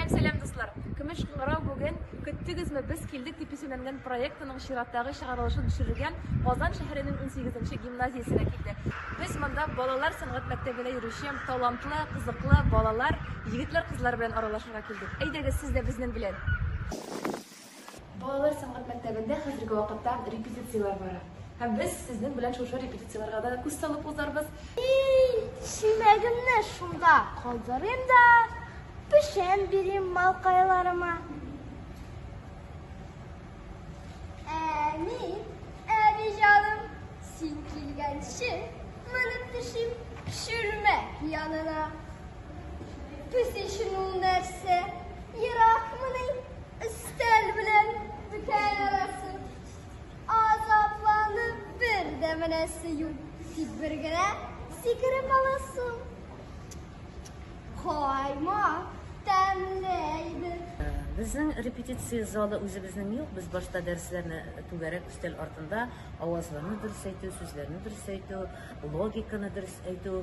Selam dostlar. Көмеш кылгырау бүген көттегезме без килдек дип исемләнгән проектның чираттагы чыгарылышын төшерелгән Казан шәһәренең 18нче гимназиясенә килде. Без монда балалар сәнгать мәктәбенә йөрүче талантлы, кызыклы балалар, егетләр, кызлар белән аралашырга килдек. Әйдәгез сез дә безнең белән. Балалар сәнгать мәктәбендә хәзерге вакытта репетициялар бара. Һәм без сезнең белән шушы репетицияларга да күз салып узарбыз. Симәгемне шунда калдырыйм да, пешен бирим малкайларыма. Әни жаным, син килгәнче, менеп пешим, пешермә янына. Пешешен ул нәрсә, еракмыни, өстәл белән бүтән арасы. Азапланып бер дә менәсе юк, тик бер генә сикереп аласың. Кайма тәмләйді. Безнең репетиция залы үзебезнең юк. Без башта дәресләрне түгәрәк өстәл артында авазларны дөрес әйтү, сүзләрне дөрес әйтү, логиканы дөрес әйтү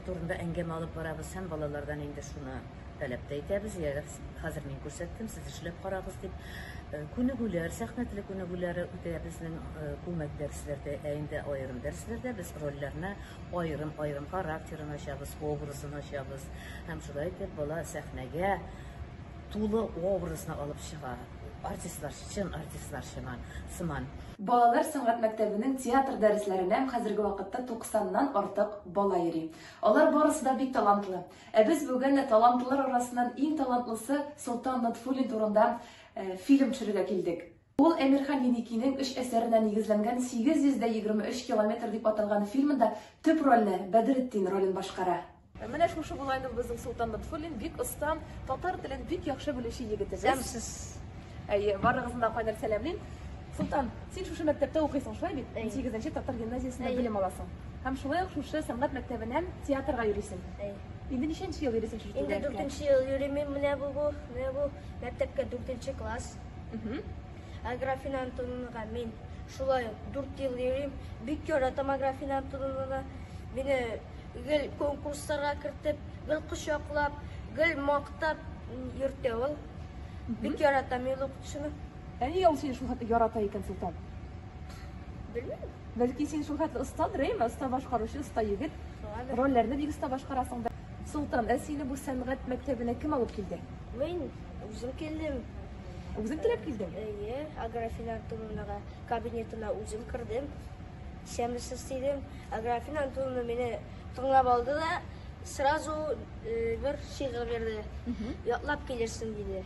турында әңгәмә алып барабыз. Һәм балалардан инде шуны таләп әйтәбез. Хәзер мин күрсәттем, сез эшләп карагыз дип. Күнегүләр, сәхнә теле күнегүләре үтә безнең күмәк дәресләрдә, инде аерым дәресләрдә без рольләрне аерым характерын ачабыз, образын ачабыз. Һәм шулай итеп бала сәхнәгә тулы образны алып чыга. Артистлар, чын артистлар сыман. Балалар сәнгать мәктәбенең театр дәресләренә хәзерге вакытта 90ннан артык бала йөри. Алар барысы да бик талантлы. Без бүген талантлылар арасыннан иң талантлысы Солтан Натфуллин турында фильм төшерергә килдек. Ул Әмирхан Еникинең 3 әсәренә нигезләнгән 823 километр дип аталган фильмда төп рольне Бәдретдин ролен башкара. Менә шушы була инде безнең Солтан Натфуллин бик оста, татар телен бик яхшы белүче егетебез. Сәмсез. Барыгызны да кайнар сәламлим. Султан, син шушы мәктәптә укыйсың, шулай бит? 18нче татар гимназиясендә белем аласың. Һәм шулай ук шушы сәнгать мәктәбеннән театрга йөрисең. Инде ничәнче ел йөрисең шушы Инде 4нче ел йөрим, менә бу мәктәпкә 4нче класс. Графин Антоновга мин шулай 4 ел йөрим. Бик яратам Графин Антоновны. Мине гел конкурсларга кертеп, гел кочаклап, гел мактап йөртә ул. Бик яратам ул укытучыны. Нигә ул сине шул хәтле ярата икән, Султан? Белмим. Бәлки син шул хәтле остадыр, оста башкаручы, оста егет. Рольләрне бик оста башкарасың да. Султан, сине бу сәнгать мәктәбенә кем алып килде? Мин үзем килдем. Үзең теләп килдең? Графин Антоновнага кабинетына үзем кирдем. Шәмсез сидем. Графин Антоновна мине тыңлап алды да, сразу бер шигырь бирде. Ятлап килерсең диде.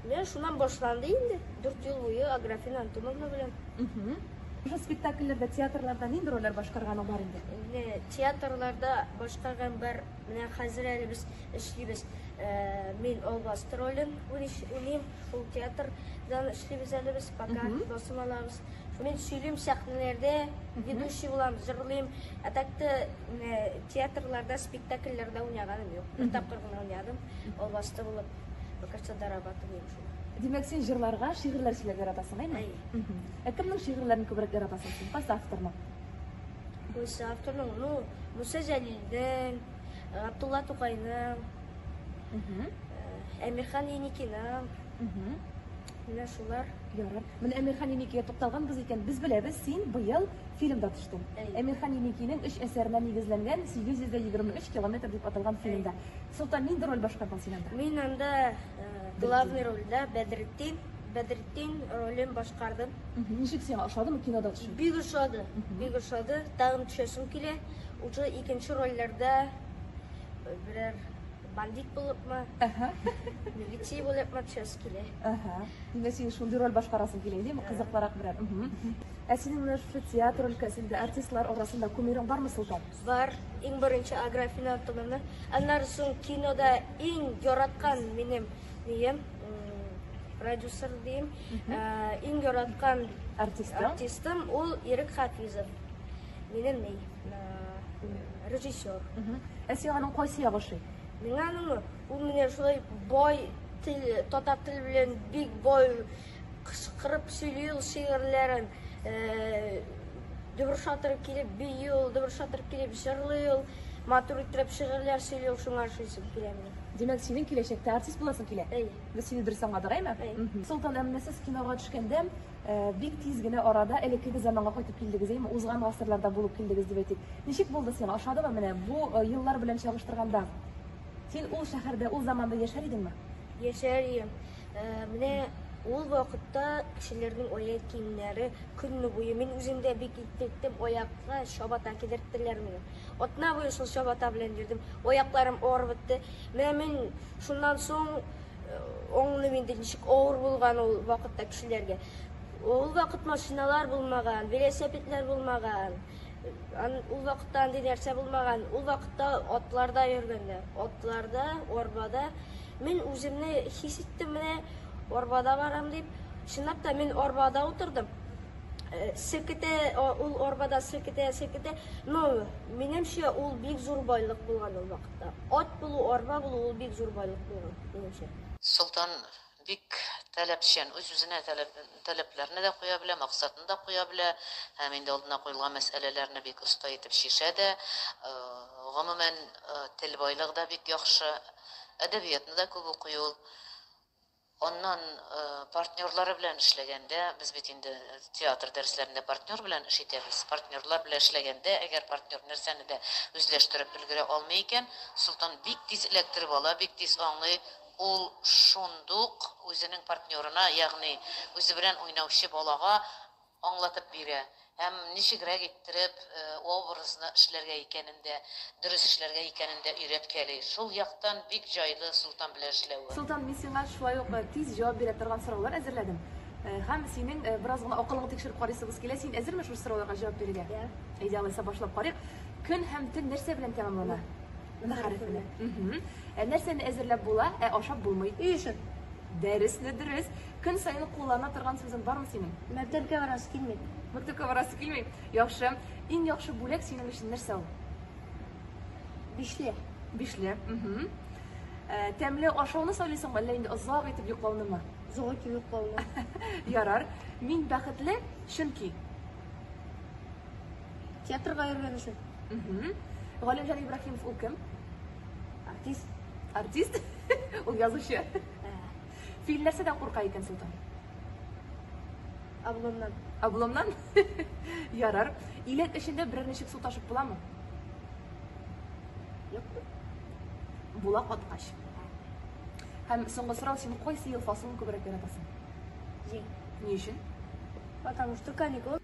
Мен шуннан башланды инде. 4 ел буе Графин Антоновна белән. Ошо спектакльләрдә, театрларда нинди рольләр башкарган бар инде? Театрларда башкарган бар. Менә хәзер әле без эшлибез. Мин Олбастыр ролен уйныйм. Ул театрдан эшлибез әле без, пока басым алабыз. Мен сөйлим сәхнәләрдә, ведущий булам, җырлыйм. Атакта театрларда, спектакльләрдә уйнаганым юк. Тапкыр гына уйнадым. Олбастыр булып, бакчада дәрабатым шул. Димәк, син җырларга, шигырьләр сөйләргә яратасың, әйме? Кемнең шигырьләрен күбрәк яратасың син? Кайсы авторның? Кайсы авторның? Муса Җәлилнең, Абдулла Тукайның, Әмирхан Еникинең. Менә шулар. Ярар. Менә Әмирхан Еникигә тукталганбыз икән, без беләбез, син быел фильмда төштең. Әмирхан Еникинең 3 әсәренә нигезләнгән 823 километр дип аталган фильмда. Султан, нинди роль башкардың син анда? Мин анда главный рольдә Бәдретдин ролен башкардым. Ничек сиңа ошадымы кинода төшү? Бик ошады. Тагын төшәсем килә. Уже икенче рольләрдә берәр бандит булыпмы? Милиция булыпмы төшәс килә. Димәк, син шундый роль башкарасың килә, диме? Кызыклырак берәр. Синең менә шушы театр өлкәсендә артистлар арасында кумирың бармы, Султан? Бар. Иң беренче Графин Антоновна. Аннан соң кинода иң яраткан минем продюсер дим, иң яраткан артистым ул Ирек Хафизов. Минем режиссер. Сиңа аның кайсы ягышы? Миңа аның ул менә шулай бай тел, татар теле белән бик бай кычкырып сөйли ул шигырьләрен. Дөршатыр килеп бию, дөршатыр килеп җырлый ул, матур итеп шигырьләр сөйли ул, шуңа шуйсып килә мине. Демәк, синең киләчәктә артист буласың килә. Әйе. Без сине дөрес аңладык, әйме? Әйе. Солтан, әмма сез кинога төшкәндә, бик тиз генә арада элекке заманга кайтып килдегез, әйме? Узган гасырларда булып килдегез дип әйтик. Ничек булды сиңа? Ашадымы менә бу еллар белән чагыштырганда? Син ул шәһәрдә, ул заманда яшәр идеңме? Яшәрем. Менә ул вакытта кешеләрнең аяк киемнәре көнне буе мин үземдә бик иттем, аякка чабата кидерттеләр мине. Атна буе шул чабата белән йөрдем. Аякларым авыр бетте. Менә мин шуннан соң аңлыйм инде ничек авыр булган ул вакытта кешеләргә. Ул вакыт машиналар булмаган, велосипедлар булмаган. Ул вакытта андый нәрсә булмаган. Ул вакытта атларда йөргәннәр. Атларда, арбада мин үземне хис иттем, менә арбада барам дип. Чынлап та мин арбада утырдым. Селкетә, ул арбада селкетә. Но минемчә ул бик зур байлык булган ул вакытта. Ат булу, арба булу ул бик зур байлык булган минемчә. Солтан бик таләпчән, үз-үзенә таләпләрне дә куя белә, максатын да куя белә, һәм инде алдына куелган мәсьәләләрне бик оста итеп шишә дә. Гомумән, тел байлыгы да бик яхшы, әдәбиятны да күп укый ул. Ondan partnyorları bilen işlegende, biz bit indi tiyatr derslerinde partnyor bilen iş itemiz. Partnyorlar bilen işlegende, eğer partnyor nerseni de üzleştirip bilgire olmayken, Sultan bik tiz elektrip ala, bik tiz anlay, ol şonduk özünün partnyoruna, yani özü bilen oynavşı bolağa anlatıp bire. Hem nişigrek ettirip, obrazını işlerge ikeninde, dürüst işlerge ikeninde üretkeli. Şol yaktan bik jaylı Sultan bilen işlevi. Солтан, мен сиңа шулай ук тиз җавап бирә торган сораулар әзерләдем. Һәм синең бераз гына акылыңны тикшереп карыйсыбыз килә. Син әзерме шул сорауларга җавап бирергә? Әйдә, алайса башлап карыйк. Көн һәм төн нәрсә белән тәмамлана? Мәгариф белән. Нәрсәне әзерләп була, ашап булмый. Ишен. Дәресне дөрес. Көн сайын куллана торган сүзең бармы синең? Мәктәпкә барасы килми. Мәктәпкә барасы килми. Яхшы. Иң яхшы бүләк синең өчен нәрсә ул? Бишле. Бишле. Тәмле ашауны сөйлисеңме, әллә инде озак итеп йоклаунымы? Зур килеп калды. Ярар. Мин бәхетле, чөнки Театрга йөргән өчен. Галимҗан Ибраһимов ул кем? Артист. Артист? Ул язучы. Фил нәрсәдән курка икән Солтан? Абламнан. Абламнан? Ярар. Иләк эчендә берәр ничек су ташып буламы? Юк. Була каткач. Һәм соңгы сорау, син кайсы ел фасылын күбрәк яратасың? Җиң. Ни өчен? Потому что каникул.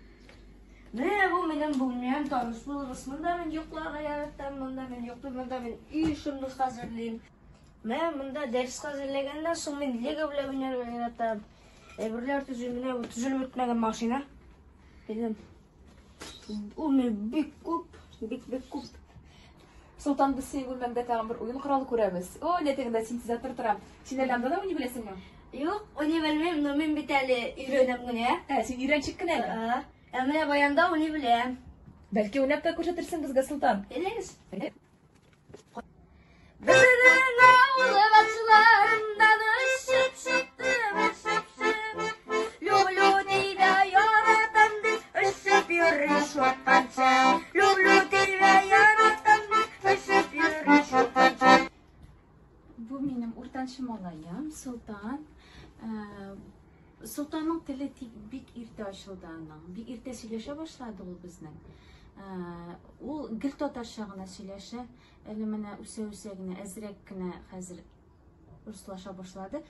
Менә бу минем булмаган таныш булыгыз. Монда мин юкларга яратам, монда мин юктым, монда мин үй эшемне хәзерлим. Менә монда дәрес хәзерләгәндән соң мин лего белән уйнарга яратам. Әйберләр төзү, менә бу төзелеп бетмәгән машина. Билем. Ул мин бик күп. Солтан, без синең бүлмәңдә тагын бер уен коралы күрәбез. О, нәтигендә синтезатор тора. Син әле анда да уйный беләсеңме? Юк, уйный белмим, но мин бит әле өйрәнәм генә. Син өйрәнчек кенә әле. Менә баянда уйный беләм. Бәлки уйнап та күрсәтерсең безгә, Солтан. Элегез. Безнең авылы башларыннан ышып чыкты. Люблю тебя, яратам дип, ышып йөри шутканча. Люблю тебя, яратам дип, ышып йөри шутканча. Bu benim urtançı malayım, Sultan. Sultanın tili bik irte açıldı anam. Bik irte söyleşe başladı ol bizden. O gül tataşağına söyleşe. Elimine üse-üsegine, ezrekkine hazır urslaşa başladı.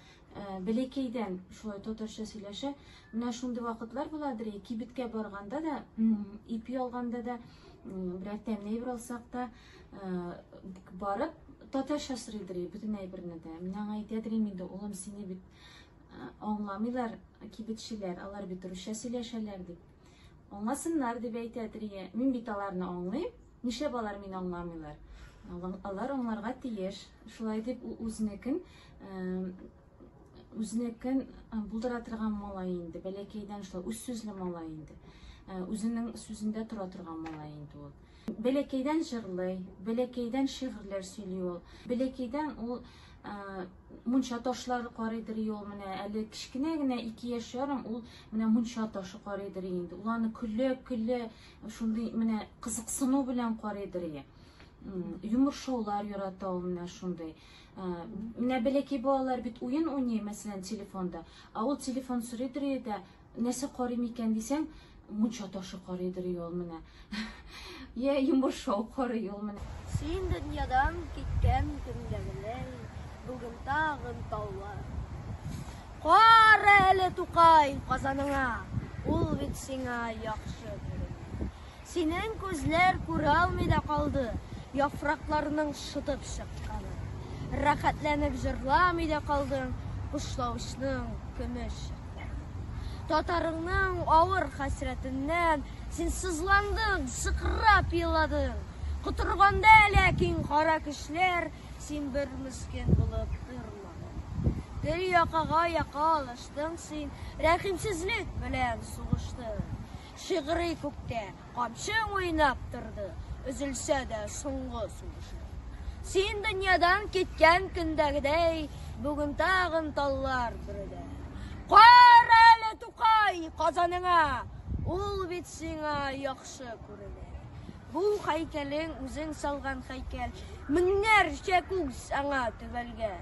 Belekeyden şöyle tataşa söyleşe. Mine şundi vakitler buladır. Kibitke barganda da, ipi alganda da, bir temneyi bir alsak da barıp tataşa sırıdırı bütün eybirine de. Mine ayıtyadır de oğlum seni bit anlamılar kibitçiler, alar bit Rusça söyleşeler dip. Anlasınlar dip ayıtyadır. Min bit alarını anlayıp, nişe balar min anlamılar. Alar onlarga tiyeş. Şulay dip үзінекен бұлдыра тұрған малай енді. Бәлекейден шулай үз сөзлі малай енді. Үзінің сөзінде тұра тұрған малай енді ол. Бәлекейден жырлай, бәлекейден шиғырлар сөйлей ол. Бәлекейден ол мұнша ташлар қарайдыр ол. Әлі кішкіне гіне 2 яш ярым ол мұнша ташы қарайдыр енді. Оланы күлі шундай қызықсыну білен қарайдыр. Юмыршаулар ярата ул менә шундай. Менә бәләкәй балалар бит уен уйный, мәсәлән, телефонда. Ул телефон сөридер дә, нәрсә карый микән дисәң, мунча ташы карыйдыр ул менә. Я юмыршау карый ул менә. Син дөньядан киткән көндәгеләй, бүген тагын таулар. Кара әле Тукай Казаныңа, ул бит сиңа яхшы күренә. Синең күзләр күрә алмый да калды, яфракларның шытып чыкканы. Рәхәтләнеп җырламый да калдың, кушлавычның көмеш. Татарыңның авыр хәсрәтеннән син сызландың, сыкрап еладың. Котырганда ләкин кара кешеләр син бер мискин булып тормадың. Гел якага якалыштың син, рәхимсезлек белән сугыштың. Шигъри күктә камчың уйнап торды, өзелсә дә соңгы сугышы. Син дөньядан киткән көндәгедәй, бүген тагын таллар бирде. Кара әле Тукай Казаныңа, ул бит сиңа яхшы күренә. Бу һәйкәлең үзең салган һәйкәл, меңнәрчә күз аңа төбәлгән.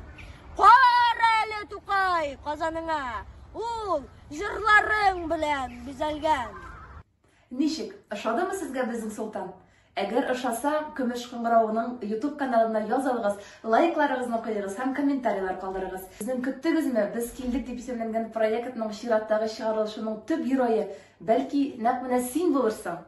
Кара әле Тукай Казаныңа, ул җырларың белән бизәлгән. Ничек, ошадымы сезгә безнең Солтан? Әгәр ошаса, Көмеш кыңгыравының YouTube каналына язылыгыз, лайкларыгызны куегыз һәм комментарийлар калдырыгыз. Безнең көттегезме, без килдек дип исемләнгән проектның чираттагы чыгарылышының төп герое, бәлки, нәкъ менә син булырсың.